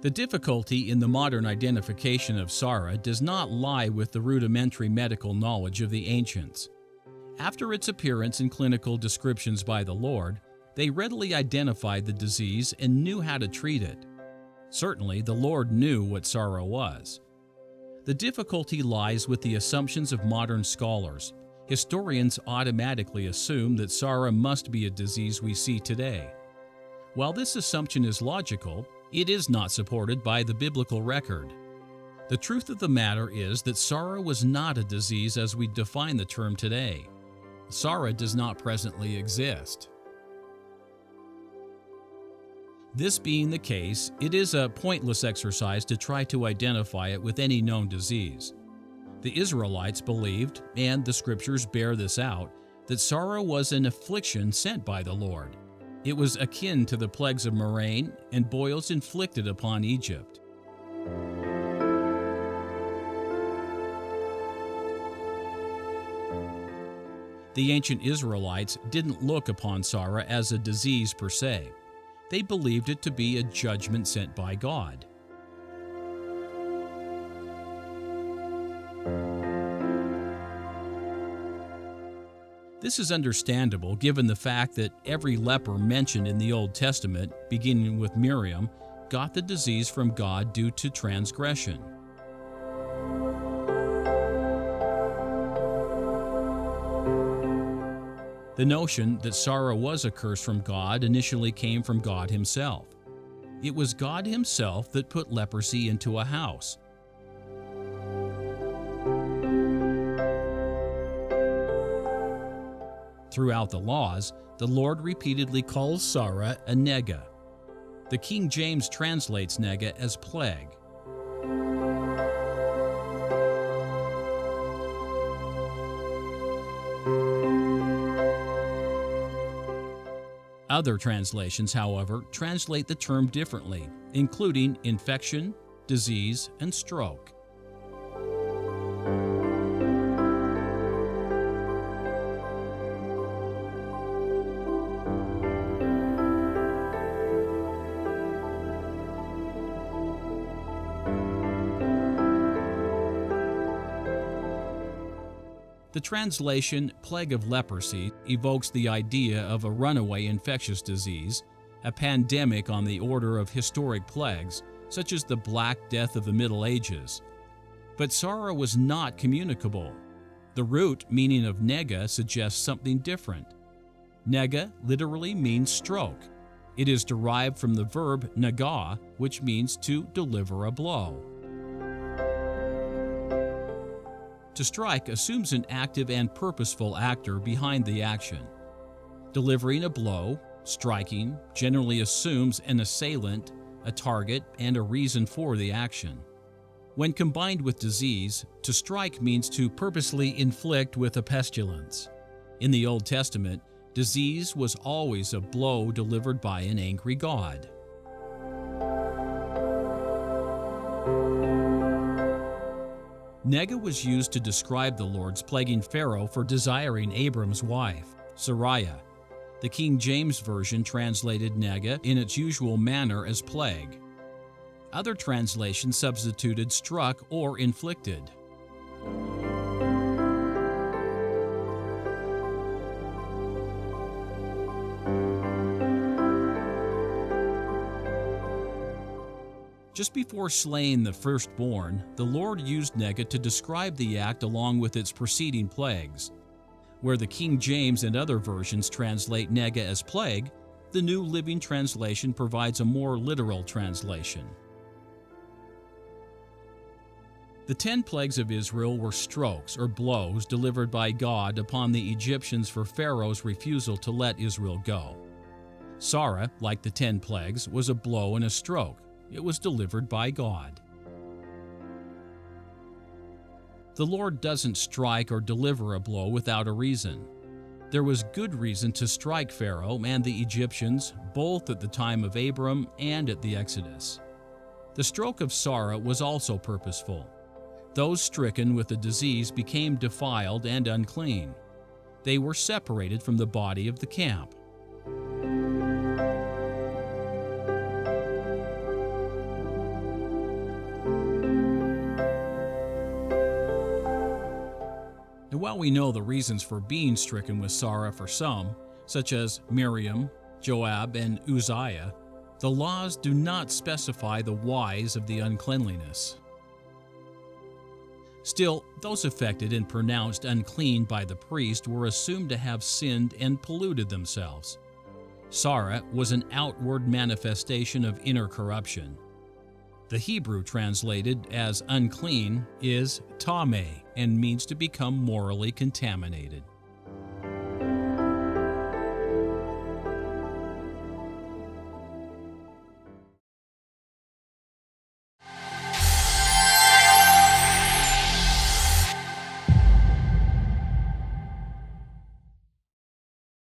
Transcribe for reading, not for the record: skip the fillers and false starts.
The difficulty in the modern identification of Tsara does not lie with the rudimentary medical knowledge of the ancients. After its appearance in clinical descriptions by the Lord, they readily identified the disease and knew how to treat it. Certainly, the Lord knew what Tsara was. The difficulty lies with the assumptions of modern scholars. Historians automatically assume that Tsara must be a disease we see today. While this assumption is logical, it is not supported by the biblical record. The truth of the matter is that Tsara was not a disease as we define the term today. Tsara does not presently exist. This being the case, it is a pointless exercise to try to identify it with any known disease. The Israelites believed, and the scriptures bear this out, that Tsara was an affliction sent by the Lord. It was akin to the plagues of murrain and boils inflicted upon Egypt. The ancient Israelites didn't look upon Tsara as a disease per se. They believed it to be a judgment sent by God. This is understandable given the fact that every leper mentioned in the Old Testament, beginning with Miriam, got the disease from God due to transgression. The notion that Tsara was a curse from God initially came from God Himself. It was God Himself that put leprosy into a house. Throughout the laws, the Lord repeatedly calls Tsara a nega. The King James translates nega as plague. Other translations, however, translate the term differently, including infection, disease, and stroke. The translation, plague of leprosy, evokes the idea of a runaway infectious disease, a pandemic on the order of historic plagues, such as the Black Death of the Middle Ages. But Tsara was not communicable. The root meaning of nega suggests something different. Nega literally means stroke. It is derived from the verb naga, which means to deliver a blow. To strike assumes an active and purposeful actor behind the action. Delivering a blow, striking, generally assumes an assailant, a target, and a reason for the action. When combined with disease, to strike means to purposely inflict with a pestilence. In the Old Testament, disease was always a blow delivered by an angry God. Nega was used to describe the Lord's plaguing Pharaoh for desiring Abram's wife, Sarai. The King James Version translated nega in its usual manner as plague. Other translations substituted struck or inflicted. Just before slaying the firstborn, the Lord used nega to describe the act along with its preceding plagues. Where the King James and other versions translate nega as plague, the New Living Translation provides a more literal translation. The 10 plagues of Israel were strokes or blows delivered by God upon the Egyptians for Pharaoh's refusal to let Israel go. Tsara, like the 10 plagues, was a blow and a stroke. It was delivered by God. The Lord doesn't strike or deliver a blow without a reason. There was good reason to strike Pharaoh and the Egyptians, both at the time of Abram and at the Exodus. The stroke of Tsara was also purposeful. Those stricken with the disease became defiled and unclean. They were separated from the body of the camp. And while we know the reasons for being stricken with Tsara for some, such as Miriam, Joab, and Uzziah, the laws do not specify the whys of the uncleanliness. Still, those affected and pronounced unclean by the priest were assumed to have sinned and polluted themselves. Tsara was an outward manifestation of inner corruption. The Hebrew translated as unclean is tameh and means to become morally contaminated.